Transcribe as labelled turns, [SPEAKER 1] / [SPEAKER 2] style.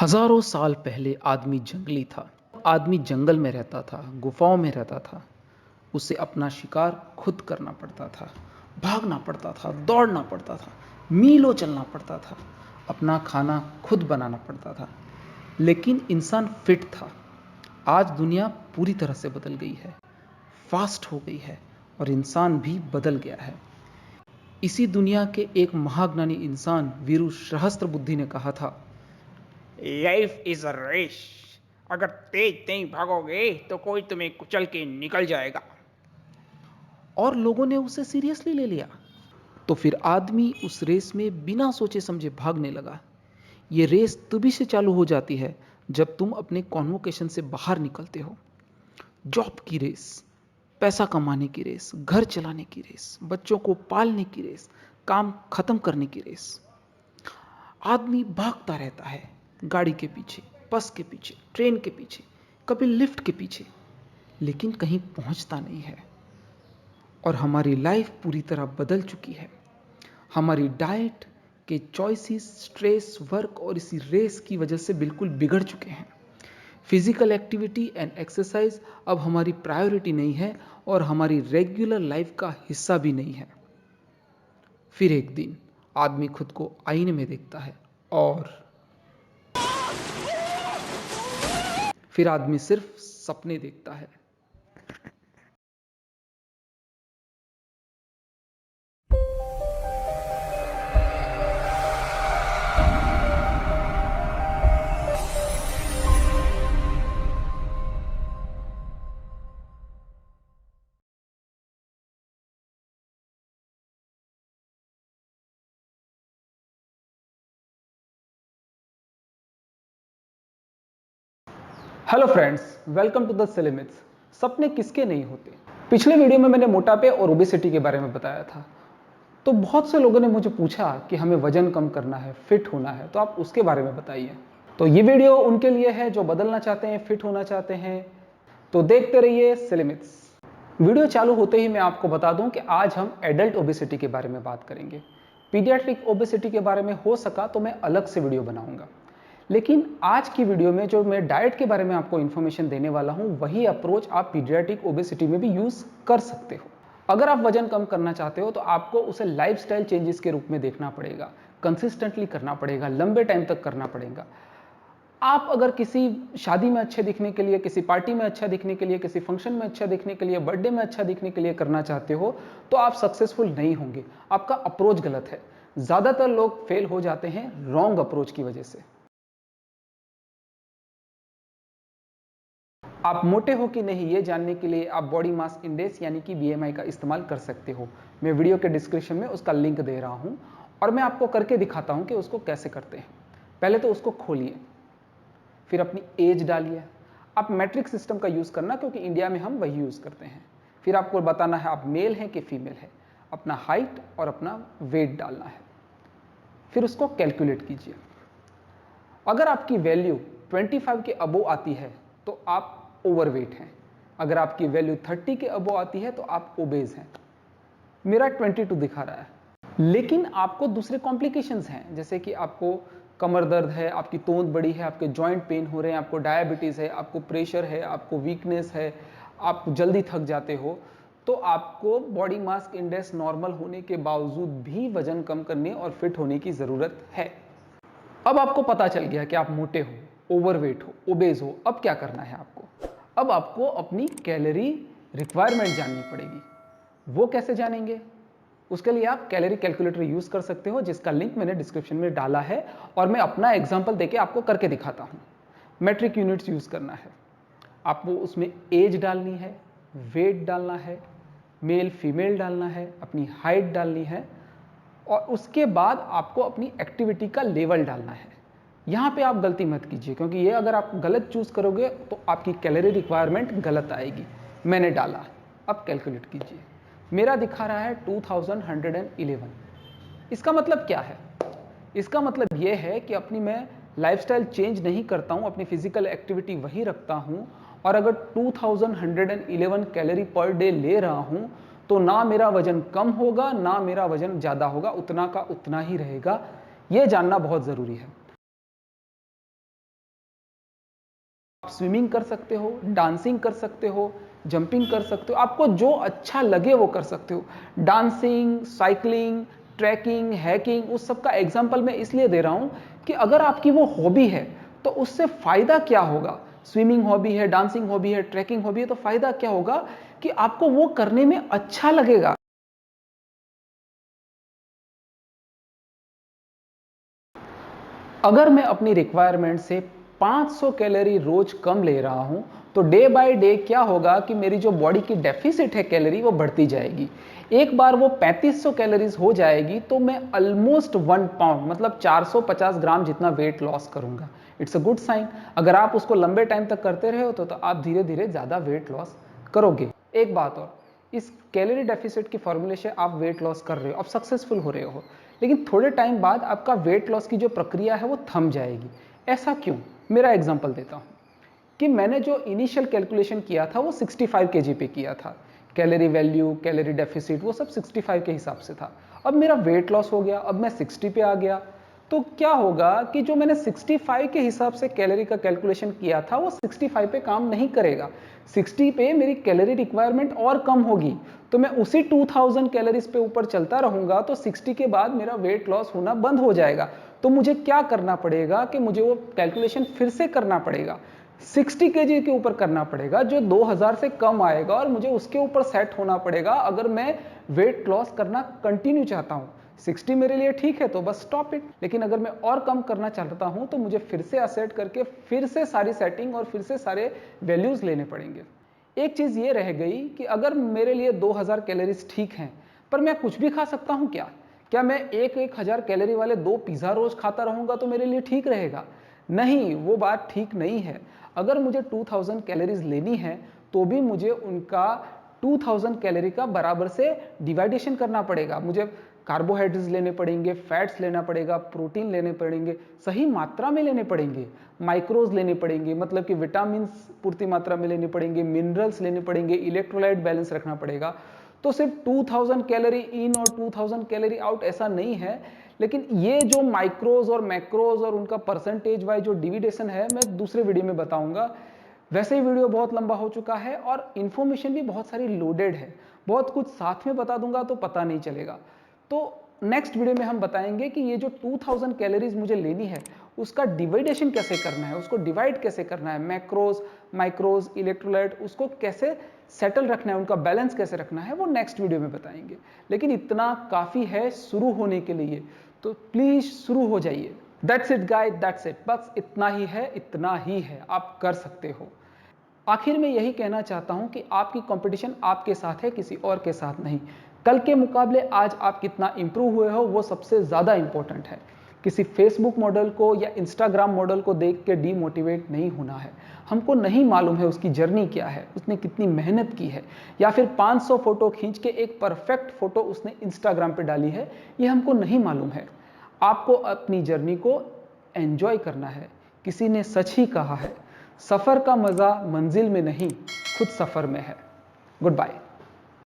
[SPEAKER 1] हजारों साल पहले आदमी जंगली था। आदमी जंगल में रहता था, गुफाओं में रहता था। उसे अपना शिकार खुद करना पड़ता था, भागना पड़ता था, दौड़ना पड़ता था, मीलों चलना पड़ता था, अपना खाना खुद बनाना पड़ता था। लेकिन इंसान फिट था। आज दुनिया पूरी तरह से बदल गई है, फास्ट हो गई है और इंसान भी बदल गया है। इसी दुनिया के एक महाज्ञानी इंसान वीरू सहस्त्रबुद्धि ने कहा था,
[SPEAKER 2] लाइफ इज अ रेस। अगर तेज नहीं भागोगे तो कोई तुम्हें कुचल के निकल जाएगा।
[SPEAKER 1] और लोगों ने उसे सीरियसली ले लिया। तो फिर आदमी उस रेस में बिना सोचे समझे भागने लगा। ये रेस तभी से चालू हो जाती है जब तुम अपने कॉन्वोकेशन से बाहर निकलते हो। जॉब की रेस, पैसा कमाने की रेस, घर चलाने की रेस, बच्चों को पालने की रेस, काम खत्म करने की रेस। आदमी भागता रहता है, गाड़ी के पीछे, बस के पीछे, ट्रेन के पीछे, कभी लिफ्ट के पीछे, लेकिन कहीं पहुंचता नहीं है। और हमारी लाइफ पूरी तरह बदल चुकी है। हमारी डाइट के चॉइसेस, स्ट्रेस, वर्क और इसी रेस की वजह से बिल्कुल बिगड़ चुके हैं। फिजिकल एक्टिविटी एंड एक्सरसाइज अब हमारी प्रायोरिटी नहीं है और हमारी रेगुलर लाइफ का हिस्सा भी नहीं है। फिर एक दिन आदमी खुद को आईने में देखता है और फिर आदमी सिर्फ सपने देखता है। Hello friends, welcome to the silly myths. सपने किसके नहीं होते। पिछले वीडियो में मैंने मोटापे और ओबेसिटी के बारे में बताया था। तो बहुत से लोगों ने मुझे पूछा कि हमें वजन कम करना है, फिट होना है, तो आप उसके बारे में बताइए। तो ये वीडियो उनके लिए है जो बदलना चाहते हैं, फिट होना चाहते हैं। तो देखते रहिए सिली मिथ्स। वीडियो चालू होते ही मैं आपको बता दूं कि आज हम एडल्ट ओबेसिटी के बारे में बात करेंगे। पीडियाट्रिक ओबेसिटी के बारे में हो सका तो मैं अलग से वीडियो बनाऊंगा। लेकिन आज की वीडियो में जो मैं डाइट के बारे में आपको इन्फॉर्मेशन देने वाला हूं, वही अप्रोच आप पीडियाट्रिक ओबेसिटी में भी यूज कर सकते हो। अगर आप वजन कम करना चाहते हो तो आपको उसे लाइफस्टाइल चेंजेस के रूप में देखना पड़ेगा, कंसिस्टेंटली करना पड़ेगा, लंबे टाइम तक करना पड़ेगा। आप अगर किसी शादी में अच्छे दिखने के लिए, किसी पार्टी में अच्छा दिखने के लिए, किसी फंक्शन में अच्छा दिखने के लिए, बर्थडे में अच्छा दिखने के लिए करना चाहते हो तो आप सक्सेसफुल नहीं होंगे। आपका अप्रोच गलत है। ज्यादातर लोग फेल हो जाते हैं रॉन्ग अप्रोच की वजह से। आप मोटे हो कि नहीं ये जानने के लिए आप बॉडी मास इंडेक्स यानी कि बीएमआई का इस्तेमाल कर सकते हो। मैं वीडियो के डिस्क्रिप्शन में उसका लिंक दे रहा हूं और मैं आपको करके दिखाता हूं कि उसको कैसे करते हैं। पहले तो उसको खोलिए, फिर अपनी एज डालिए। आप मैट्रिक सिस्टम का यूज़ करना क्योंकि इंडिया में हम वही यूज़ करते हैं। फिर आपको बताना है आप मेल हैं कि फीमेल है। अपना हाइट और अपना वेट डालना है। फिर उसको कैलकुलेट कीजिए। अगर आपकी वैल्यू 25 के अबो आती है तो आप ओवरवेट हैं। अगर आपकी वैल्यू 30 के अबो आती है तो आप ओबेज हैं। मेरा 22 दिखा रहा है, लेकिन आपको दूसरे कॉम्प्लिकेशंस हैं, जैसे कि आपको कमर दर्द है, आपकी तोंद बड़ी है, आपके जॉइंट पेन हो रहे हैं, आपको डायबिटीज़ है, आपको प्रेशर है, आपको वीकनेस है, आप जल्दी थक जाते हो। तो आपको बॉडी मास इंडेक्स नॉर्मल होने के बावजूद भी वजन कम करने और फिट होने की ज़रूरत है। अब आपको पता चल गया कि आप मोटे हो, ओवरवेट हो, ओबेज हो। अब क्या करना है आपको? अब आपको अपनी कैलोरी रिक्वायरमेंट जाननी पड़ेगी। वो कैसे जानेंगे? उसके लिए आप कैलोरी कैलकुलेटर यूज कर सकते हो, जिसका लिंक मैंने डिस्क्रिप्शन में डाला है और मैं अपना एग्जांपल देके आपको करके दिखाता हूं। मेट्रिक यूनिट्स यूज करना है आपको, उसमें एज डालनी है, वेट डालना है, मेल फीमेल डालना है, अपनी हाइट डालनी है और उसके बाद आपको अपनी एक्टिविटी का लेवल डालना है। यहाँ पे आप गलती मत कीजिए, क्योंकि ये अगर आप गलत चूज करोगे तो आपकी कैलोरी रिक्वायरमेंट गलत आएगी। मैंने डाला, अब कैलकुलेट कीजिए। मेरा दिखा रहा है 2111। इसका मतलब क्या है? इसका मतलब यह है कि अपनी मैं लाइफस्टाइल चेंज नहीं करता हूं, अपनी फिजिकल एक्टिविटी वही रखता हूं और अगर 2111 कैलोरी पर डे ले रहा हूं तो ना मेरा वजन कम होगा ना मेरा वजन ज़्यादा होगा, उतना का उतना ही रहेगा। यह जानना बहुत ज़रूरी है। आप स्विमिंग कर सकते हो, डांसिंग कर सकते हो, जंपिंग कर सकते हो, आपको जो अच्छा लगे वो कर सकते हो। डांसिंग, साइकिलिंग, ट्रैकिंग, हैकिंग, उस सब का एग्जाम्पल मैं इसलिए दे रहा हूं कि अगर आपकी वो हॉबी है तो उससे फायदा क्या होगा। स्विमिंग हॉबी है, डांसिंग हॉबी है, ट्रैकिंग हॉबी है, तो फायदा क्या होगा कि आपको वो करने में अच्छा लगेगा। अगर मैं अपनी रिक्वायरमेंट से 500 कैलोरी रोज कम ले रहा हूं तो डे बाय डे क्या होगा कि मेरी जो बॉडी की डेफिसिट है कैलोरी वो बढ़ती जाएगी। एक बार वो 3500 कैलोरीज हो जाएगी तो मैं ऑलमोस्ट 1 पाउंड मतलब 450 ग्राम जितना वेट लॉस करूंगा। It's a good sign. अगर आप उसको लंबे टाइम तक करते रहे हो तो आप धीरे धीरे ज़्यादा वेट लॉस करोगे। एक बात और, इस कैलोरी डेफिसिट की फॉर्मूले से आप वेट लॉस कर रहे हो, आप सक्सेसफुल हो रहे हो, लेकिन थोड़े टाइम बाद आपका वेट लॉस की जो प्रक्रिया है वो थम जाएगी। ऐसा क्यों? मेरा एग्जांपल देता हूं कि मैंने जो इनिशियल कैलकुलेशन किया था वो 65 केजी पे किया था। कैलोरी वैल्यू, कैलोरी डेफिसिट, वो सब 65 के हिसाब से था। अब मेरा वेट लॉस हो गया, अब मैं 60 पे आ गया, तो क्या होगा कि जो मैंने 65 के हिसाब से कैलोरी का कैलकुलेशन किया था वो 65 पे काम नहीं करेगा। 60 पे मेरी कैलोरी रिक्वायरमेंट और कम होगी, तो मैं उसी 2000 कैलोरीज पे ऊपर चलता रहूंगा, तो 60 के बाद मेरा वेट लॉस होना बंद हो जाएगा। तो मुझे क्या करना पड़ेगा कि मुझे वो कैलकुलेशन फिर से करना पड़ेगा, 60 केजी के ऊपर करना पड़ेगा जो 2000 से कम आएगा, और मुझे उसके ऊपर सेट होना पड़ेगा अगर मैं वेट लॉस करना कंटिन्यू चाहता हूं। 60 मेरे लिए ठीक है तो बस स्टॉप इट, लेकिन अगर मैं और कम करना चाहता हूं तो मुझे फिर से असेट करके फिर से सारी सेटिंग और फिर से सारे वैल्यूज लेने पड़ेंगे। एक चीज ये रह गई कि अगर मेरे लिए 2000 कैलोरीज ठीक हैं, पर मैं कुछ भी खा सकता हूं क्या? क्या मैं 1000 कैलोरी वाले 2 पिज्जा रोज खाता रहूंगा तो मेरे लिए ठीक रहेगा? नहीं, वो बात ठीक नहीं है। अगर मुझे 2000 कैलोरीज लेनी है तो भी मुझे उनका 2000 कैलोरी का बराबर से डिवाइडेशन करना पड़ेगा। मुझे कार्बोहाइड्रेट्स लेने पड़ेंगे, फैट्स लेना पड़ेगा, प्रोटीन लेने पड़ेंगे, सही मात्रा में लेने पड़ेंगे, माइक्रोज लेने पड़ेंगे, मतलब कि विटामिन पूर्ति मात्रा में लेने पड़ेंगे, मिनरल्स लेने पड़ेंगे, इलेक्ट्रोलाइट बैलेंस रखना पड़ेगा। तो सिर्फ 2000 कैलोरी इन और 2000 कैलोरी आउट ऐसा नहीं है, लेकिन ये जो माइक्रोज और मैक्रोज और उनका परसेंटेज वाइज जो डिविडेशन है मैं दूसरे वीडियो में बताऊंगा। वैसे ही वीडियो बहुत लंबा हो चुका है और इन्फॉर्मेशन भी बहुत सारी लोडेड है, बहुत कुछ साथ में बता दूंगा तो पता नहीं चलेगा। तो नेक्स्ट वीडियो में हम बताएंगे कि ये जो 2000 कैलोरीज मुझे लेनी है उसका डिवाइडेशन कैसे करना है, उसको डिवाइड कैसे करना है, मैक्रोज, माइक्रोज, इलेक्ट्रोलाइट, उसको कैसे सेटल रखना है, उनका बैलेंस कैसे रखना है, वो नेक्स्ट वीडियो में बताएंगे। लेकिन इतना काफ़ी है शुरू होने के लिए, तो प्लीज़ शुरू हो जाइए। That's it guys, that's it, बस इतना ही है, इतना ही है, आप कर सकते हो। आखिर में यही कहना चाहता हूं कि आपकी कंपटीशन आपके साथ है, किसी और के साथ नहीं। कल के मुकाबले आज आप कितना इंप्रूव हुए हो वो सबसे ज़्यादा इंपॉर्टेंट है। किसी फेसबुक मॉडल को या इंस्टाग्राम मॉडल को देख के डीमोटिवेट नहीं होना है। हमको नहीं मालूम है उसकी जर्नी क्या है, उसने कितनी मेहनत की है, या फिर 500 फोटो खींच के एक परफेक्ट फोटो उसने इंस्टाग्राम पे डाली है, ये हमको नहीं मालूम है। आपको अपनी जर्नी को एंजॉय करना है। किसी ने सच ही कहा है, सफ़र का मज़ा मंजिल में नहीं, खुद सफ़र में है। Good bye.